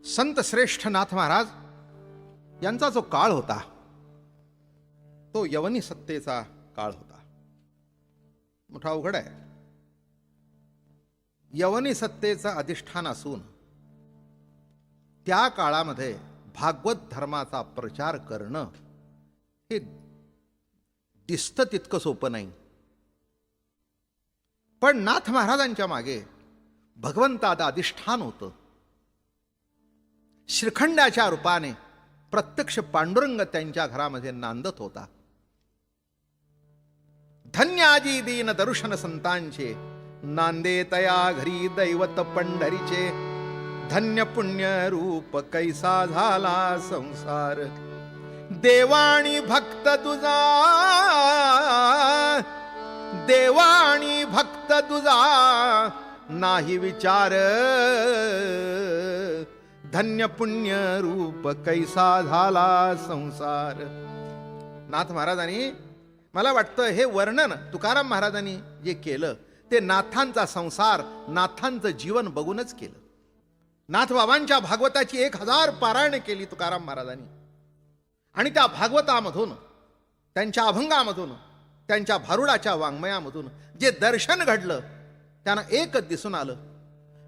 संत श्रेष्ठ नाथ महाराज यांचा जो काळ होता तो यवनी सत्तेचा काळ होता. मोठा अवघड आहे. यवनी सत्तेचा अधिष्ठान असून त्या काळामध्ये भागवत धर्माचा प्रचार करणं हे दिसतं तितकं सोपं नाही. पण नाथ महाराजांच्या मागे भगवंताचं अधिष्ठान होतं. श्रीखंडाच्या रूपाने प्रत्यक्ष पांडुरंग त्यांच्या घरामध्ये नांदत होता. धन्याजी दीन दर्शन संतांचे नांदे तया घरी दैवत पंढरीचे. धन्य पुण्य रूप कैसा झाला संसार. देवाणी भक्त तुझा देवाणी भक्त तुझा नाही विचार. धन्य पुण्य रूप कैसा झाला संसार. नाथ महाराजांनी, मला वाटतं हे वर्णन तुकाराम महाराजांनी जे केलं ते नाथांचा संसार, नाथांचं जीवन बघूनच केलं. नाथबाबांच्या भागवताची 1000 पारायण केली तुकाराम महाराजांनी. आणि त्या भागवतामधून, त्यांच्या अभंगामधून, त्यांच्या भारुडाच्या वाङ्मयामधून जे दर्शन घडलं त्यांना एकच दिसून आलं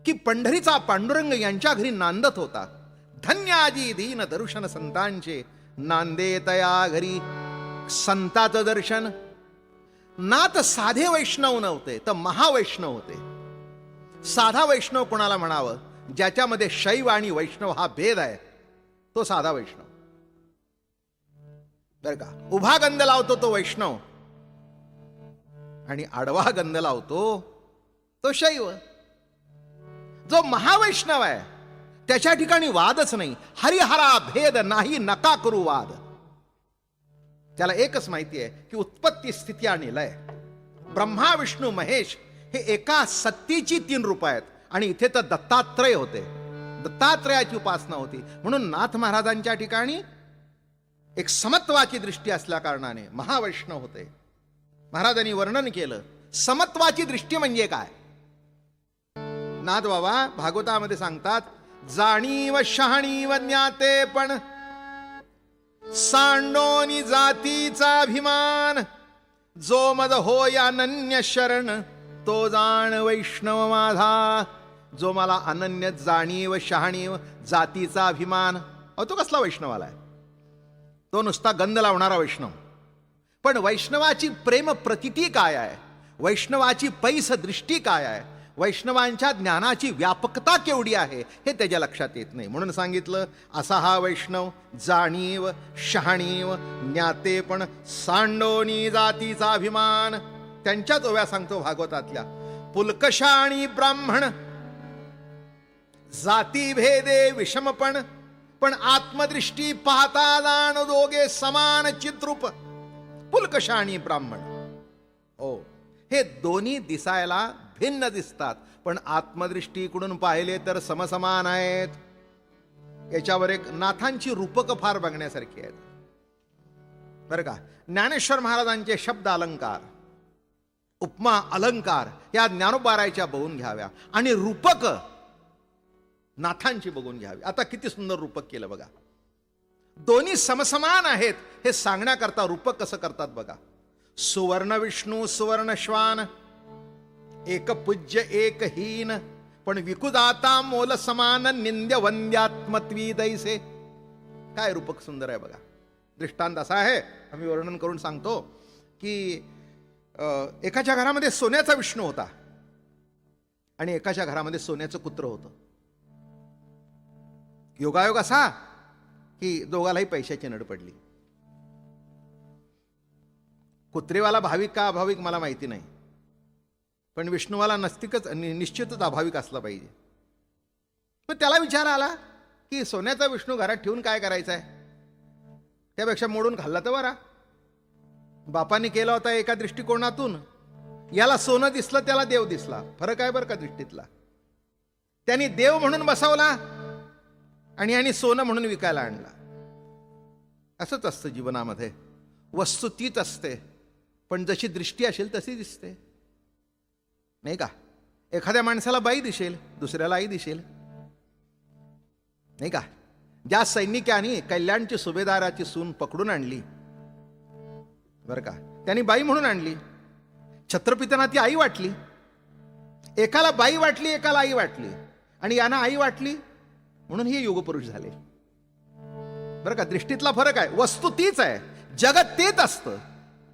की पंढरीचा पांडुरंग यांच्या घरी नांदत होता. धन्याजी दीन दर्शन संतांचे नांदे तया घरी. संताचं दर्शन. नाथ साधे वैष्णव नव्हते तर महावैष्णव होते. साधा वैष्णव कोणाला म्हणावं? ज्याच्यामध्ये शैव आणि वैष्णव हा भेद आहे तो साधा वैष्णव. बर का? उभा गंध लावतो तो वैष्णव आणि आडवा गंध लावतो तो शैव. जो महावैष्णव आहे त्याच्या ठिकाणी वादच नाही. हरिहरा भेद नाही नका करू वाद. त्याला एकच माहिती आहे की उत्पत्ती, स्थिती आणि लय. ब्रह्मा विष्णू महेश हे एका सत्तेची 3 रूप आहेत आणि इथे तर दत्तात्रय होते. दत्तात्रयाची उपासना होती. म्हणून नाथ महाराजांच्या ठिकाणी एक समत्वाची दृष्टी असल्या कारणाने महावैष्णव होते. महाराजांनी वर्णन केलं समत्वाची दृष्टी म्हणजे काय. नाथ बाबा भागवतामध्ये सांगतात, जाणीव शहाणीव ज्ञाते पण सांडोनी जातीचा अभिमान. जो मद होय अनन्य शरण तो जाण वैष्णव माझा. जो मला अनन्य जाणीव शहाणीव जातीचा अभिमान. अहो तो कसला वैष्णव आलाय? तो नुसता गंध लावणारा वैष्णव. पण वैष्णवाची प्रेम प्रतिती काय आहे? वैष्णवाची पैस दृष्टी काय आहे? वैष्णवांच्या ज्ञानाची व्यापकता केवढी आहे हे त्याच्या लक्षात येत नाही. म्हणून सांगितलं असा हा वैष्णव जाणीव शहाणीव ज्ञाते पण सांडोनी जातीचा अभिमान. त्यांच्याच ओव्या सांगतो भागवतातल्या. पुलकशा आणि ब्राह्मण जाती भेदे विषमपण पण आत्मदृष्टी पाहता जाण दोघे समान चित्रूप. पुलकशा आणि ब्राह्मण, हो, हे दोन्ही दिसायला भिन्न दिसतात पण आत्मदृष्टीकडून पाहिले तर समसमान आहेत. याच्यावर एक नाथांची रूपक फार बघण्यासारखी आहेत बरं का. ज्ञानेश्वर महाराजांचे शब्द अलंकार, उपमा अलंकार या ज्ञानोबारायच्या बघून घ्याव्या आणि रूपक नाथांची बघून घ्यावी. आता किती सुंदर रूपक केलं बघा. दोन्ही समसमान आहेत हे सांगण्याकरता रूपक कसं करतात बघा. सुवर्ण विष्णू सुवर्ण श्वान एक पूज्य एक हीन पण विकुदाता मोल समान निंद्य वंद्यात्मत्वी दैसे. काय रूपक सुंदर आहे बघा. दृष्टांत असा आहे, आम्ही वर्णन करून सांगतो की एकाच्या घरामध्ये सोन्याचा विष्णू होता आणि एकाच्या घरामध्ये सोन्याचं कुत्र होतं. योगायोग असा की दोघालाही पैशाची नड पडली. कुत्रेवाला भाविक का अभाविक मला माहिती नाही, पण विष्णूवाला निश्चितच अभाविक असला पाहिजे. पण त्याला विचार आला की सोन्याचा विष्णू घरात ठेवून काय करायचा आहे, त्यापेक्षा मोडून खाल्ला तर बरा. बापाने केला होता एका दृष्टिकोनातून. याला सोनं दिसलं, त्याला देव दिसला. फरक आहे बरं का दृष्टीतला. त्यांनी देव म्हणून बसवला आणि यांनी सोनं म्हणून विकायला आणला. असंच असतं जीवनामध्ये. वस्तू तीच असते पण जशी दृष्टी असेल तशी दिसते, नाही का. एखाद्या माणसाला बाई दिसेल, दुसऱ्याला आई दिसेल. नाही का? ज्या सैनिकांनी कल्याणची सुभेदाराची सून पकडून आणली, बरं का, त्यांनी बाई म्हणून आणली. छत्रपतींना ती आई वाटली. एकाला बाई वाटली, एकाला आई वाटली, आणि यांना आई वाटली म्हणून हे युगपुरुष झाले. बरं का? दृष्टीतला फरक आहे. वस्तू तीच आहे, जगत तेच असतं.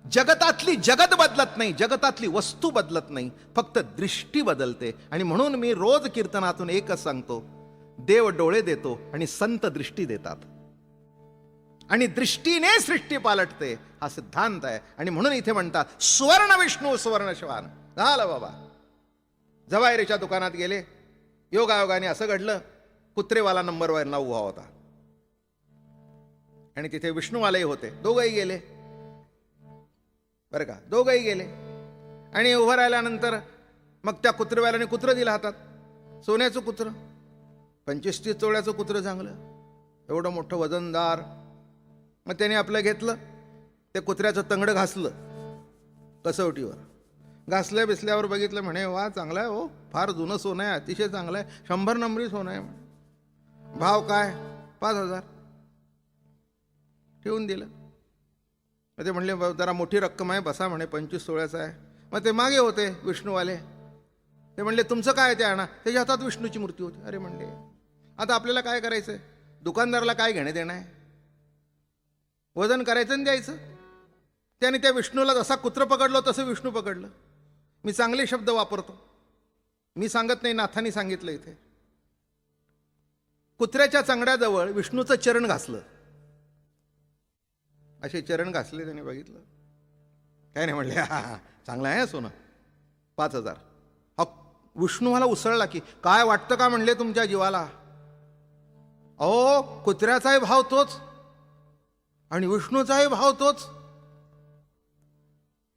जगतातली जगत बदलत नाही, जगतातली वस्तू बदलत नाही, फक्त दृष्टी बदलते. आणि म्हणून मी रोज कीर्तनातून एकच सांगतो, देव डोळे देतो आणि संत दृष्टी देतात, आणि दृष्टीने सृष्टी पालटते, हा सिद्धांत आहे. आणि म्हणून इथे म्हणतात सुवर्ण विष्णू सुवर्ण शिवान. झालं बाबा. जवायरीच्या दुकानात गेले, योगायोगाने असं घडलं, कुत्रेवाला नंबरवरला उभा होता आणि तिथे विष्णूवालेही होते. दोघंही गेले, बरं का, दोघंही गेले. आणि उभं राहिल्यानंतर मग त्या कुत्रेवाल्याने कुत्रं दिलं हातात, सोन्याचं कुत्रं, 25-30 तोळ्याचं कुत्रं, चांगलं एवढं मोठं वजनदार. मग त्याने आपलं घेतलं, ते कुत्र्याचं तंगडं घासलं कसोटीवर. घासल्या बिसल्यावर बघितलं, म्हणे वा चांगलं आहे हो, फार जुनं सोनं आहे, अतिशय चांगलं आहे, 100 नंबरी सोनं आहे. भाव काय? 5,000. ठेवून दिलं. मग ते म्हणले जरा मोठी रक्कम आहे, बसा म्हणे, 25 तोळ्याचं आहे. मग ते मागे होते विष्णूवाले, ते म्हणले तुमचं काय ते आणा. त्याच्या हातात विष्णूची मूर्ती होती. अरे म्हणले आता आपल्याला काय करायचंय, दुकानदाराला काय घेणे देणं आहे, वजन करायचं आणि द्यायचं. त्याने त्या विष्णूला जसा कुत्र पकडलो तसं विष्णू पकडलं. मी चांगले शब्द वापरतो, मी सांगत नाही, नाथांनी सांगितलं. इथे कुत्र्याच्या चांगड्याजवळ विष्णूचं चरण घासलं. असे चरण घासले, त्याने बघितलं, काय नाही म्हणले, हा चांगलं आहे सोनं, 5,000. विष्णू मला उसळला की काय वाटतं का म्हणले तुमच्या जीवाला. अहो कुत्र्याचाही भाव तोच आणि विष्णूचाही भाव तोच.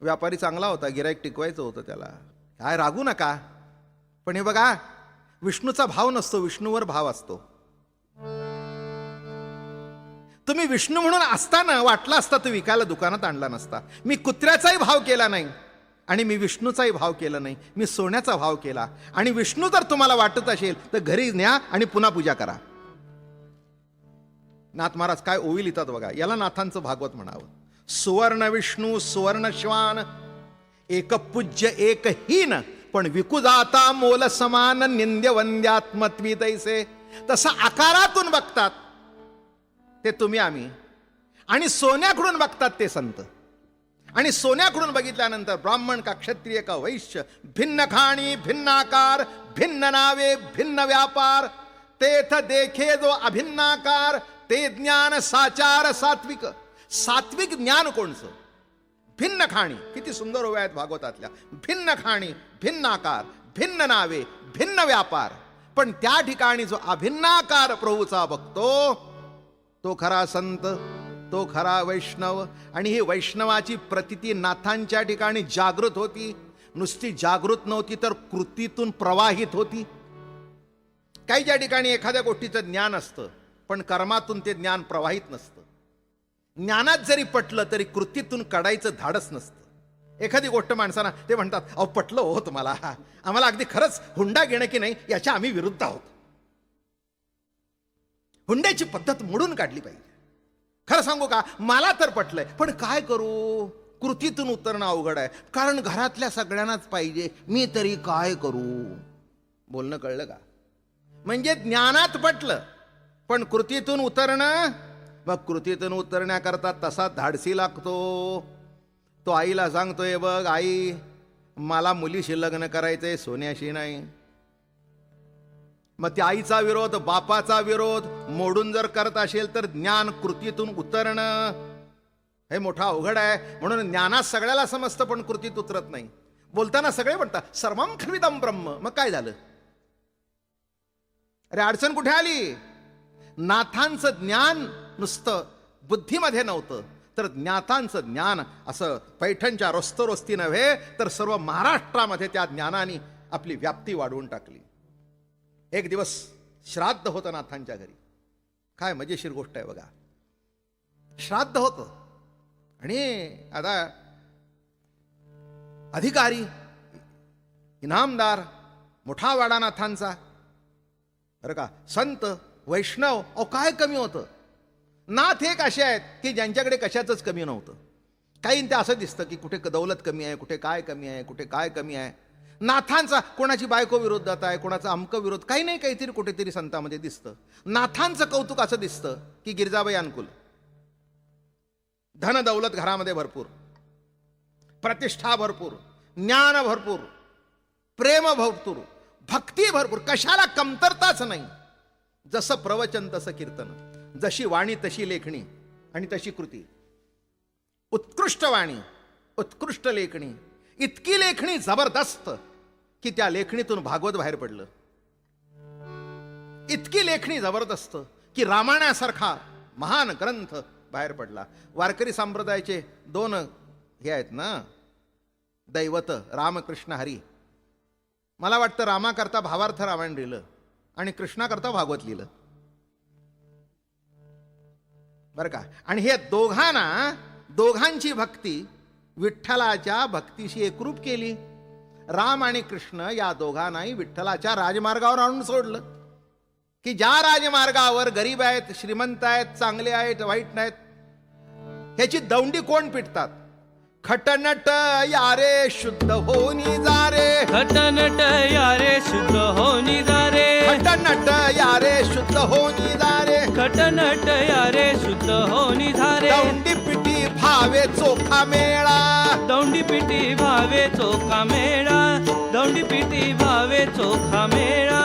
व्यापारी चांगला होता, गिराईक टिकवायचं होतं त्याला, काय रागू नका. पण हे बघा, विष्णूचा भाव नसतो, विष्णूवर भाव असतो. तुम्ही विष्णू म्हणून असताना वाटला असता तर विकायला दुकानात आणला नसता. मी कुत्र्याचाही भाव केला नाही आणि मी विष्णूचाही भाव केला नाही, मी सोन्याचा भाव केला. आणि विष्णू जर तुम्हाला वाटत असेल तर घरी न्या आणि पुन्हा पूजा करा. नाथ महाराज काय ओवी लिहितात बघा, याला नाथांचं भागवत म्हणावं. सुवर्ण विष्णू सुवर्ण शिवान, एक पूज्य एक हीन, पण विकुजाता मोल समान, निंद्य वंद्यात्मत्वी तैसे. तसं आकारातून बघतात ते तुम्ही आम्ही, आणि सोन्याकडून बघतात ते संत. आणि सोन्याकडून बघितल्यानंतर ब्राह्मण का क्षत्रिय का वैश्य, भिन्न खाणी भिन्न आकार, भिन्न नावे भिन्न व्यापार, तेथ देखे जो अभिन्नाकार, ते ज्ञान साचार सात्विक. सात्विक ज्ञान कोणचं? भिन्न खाणी. किती सुंदर ओव्या आहेत भागवतातल्या. भिन्न खाणी भिन्न आकार, भिन्न नावे भिन्न व्यापार, पण त्या ठिकाणी जो अभिन्नाकार प्रभूचा बघतो तो खरा संत, तो खरा वैष्णव. आणि ही वैष्णवाची प्रतिती नाथांच्या ठिकाणी जागृत होती. नुसती जागृत नव्हती तर कृतीतून प्रवाहित होती. काही ज्या ठिकाणी एखाद्या गोष्टीचं ज्ञान असतं पण कर्मातून ते ज्ञान प्रवाहित नसतं. ज्ञानात जरी पटलं तरी कृतीतून काढायचं धाडस नसतं. एखादी गोष्ट माणसांना ते म्हणतात, अहो पटलं हो तुम्हाला, आम्हाला अगदी खरंच हुंडा घेणं की नाही याच्या आम्ही विरुद्ध आहोत. हुंड्याची पद्धत मोडून काढली पाहिजे. खरं सांगू का, मला तर पटलंय, पण काय करू, कृतीतून उतरणं अवघड आहे, कारण घरातल्या सगळ्यांनाच पाहिजे, मी तरी काय करू. बोलणं कळलं का? म्हणजे ज्ञानात पटलं पण कृतीतून उतरणं, मग कृतीतून उतरण्याकरता तसा धाडसी लागतो. तो आईला सांगतोय, बघ आई, मला मुलीशी लग्न करायचंय, सोन्याशी नाही. मग त्या आईचा विरोध, बापाचा विरोध मोडून जर करत असेल तर ज्ञान कृतीतून उतरणं हे मोठा अवघड आहे. म्हणून ज्ञानात सगळ्याला समजतं पण कृतीत उतरत नाही. बोलताना सगळे म्हणतात सर्वं खल्विदं ब्रह्म. मग काय झालं? अरे अडचण कुठे आली? नाथांचं ज्ञान नुसतं बुद्धीमध्ये नव्हतं, तर ज्ञातांचं ज्ञान असं पैठणच्या रोस्तरोस्ती नव्हे तर सर्व महाराष्ट्रामध्ये त्या ज्ञानाने आपली व्याप्ती वाढवून टाकली. एक दिवस श्राद्ध होतं नाथांच्या घरी. काय मजेशीर गोष्ट आहे बघा. श्राद्ध होतं आणि आता अधिकारी, इनामदार, मोठा वाडा नाथांचा, बरं का, संत वैष्णव अहो काय कमी होतं. नाथ एक असे आहेत की ज्यांच्याकडे कशाचंच कमी नव्हतं. काही ते असं दिसतं की कुठे दौलत कमी आहे, कुठे काय कमी आहे, कुठे काय कमी आहे. नाथांचा कोणाची बायको विरोधात आहे, कोणाचा अमक विरोध, काही नाही काहीतरी कुठेतरी संतांमध्ये दिसतं. नाथांचं कौतुक असं दिसतं की गिरिजाबाई अनुकूल, धन दौलत घरामध्ये भरपूर, प्रतिष्ठा भरपूर, ज्ञान भरपूर, प्रेम भरपूर, भक्ती भरपूर, कशाला कमतरताच नाही. जसं प्रवचन तसं कीर्तन, जशी वाणी तशी लेखणी आणि तशी कृती. उत्कृष्ट वाणी, उत्कृष्ट लेखणी, इतकी लेखणी जबरदस्त की त्या लेखणीतून भागवत बाहेर पडलं. इतकी लेखणी जबरदस्त की रामायणासारखा महान ग्रंथ बाहेर पडला. वारकरी संप्रदायाचे दोन हे आहेत ना दैवत, रामकृष्ण हरी. मला वाटतं रामाकरता भावार्थ रामायण लिहिलं आणि कृष्णाकरता भागवत लिहिलं बरं का. आणि हे दोघांची भक्ती विठ्ठलाच्या भक्तीशी एकरूप केली. राम आणि कृष्ण या दोघांनाही विठ्ठलाच्या राजमार्गावर आणून सोडलं की ज्या राजमार्गावर गरीब आहेत, श्रीमंत आहेत, चांगले आहेत, वाईट नाहीत, ह्याची दौंडी कोण पिटतात. खटनट यारे शुद्ध होनी जारे, खटनट यारे शुद्ध होनी जारे, खटनट यारे शुद्ध होनी जारे, खटनट यारे शुद्ध होनी झारे. दौंडी पिटी भावे चोखा मेळा, दौंडी पिटी भावे चोखा मेळा, दौंडी पिटी भावे चोखा मेळा.